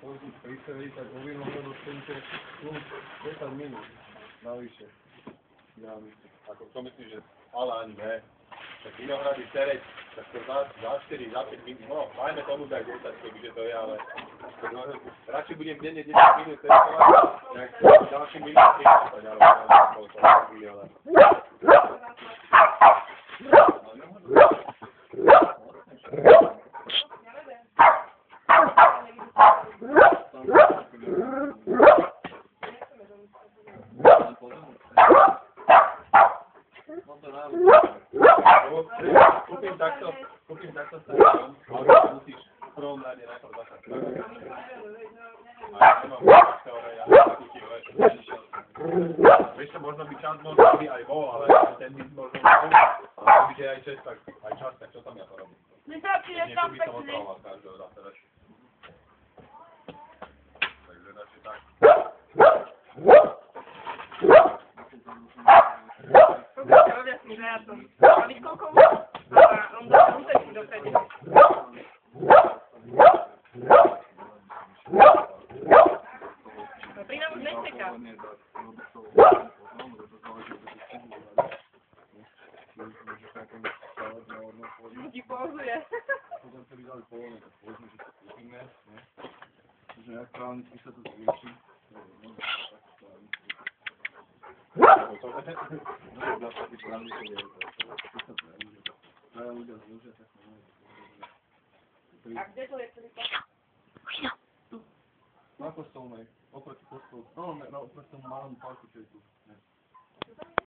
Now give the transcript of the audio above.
pôjdu príseli, tak vo Vinohradu dostanete plus 10 minút navyše. Ako to myslíš, že ale ani ne. Tak Vinohrady Tereď, tak to za 4, za 5 minút, no, majme tomu tak 10, kebyže to je, ale radšej budem denne 10 minút testovať, jak ďalší minút 30, ale kúpim takto stadión, ale musíš v prvom rade najprv začať. A ja nemám teória, vieš to, možno by čas možno by aj bol, ale ten by možno bol, ale kebyže aj čas, tak čo tam ja to robím? Niečo by som otravoval každého zase, vieš. Takže radšej tak. Robia s tým zajatom. A víš koľko má? A on dá úteky dopredu. No pri nám už nečeká. Ti pouzuje. Potom sa vydali polovne, tak povedzme, že to kúpime, ne? Že nejak právnicky sa to zvýši. A kde to je celý pas? Na kostolnej, oproti kostolu. No, oproti tomu malom parku, čo je tu.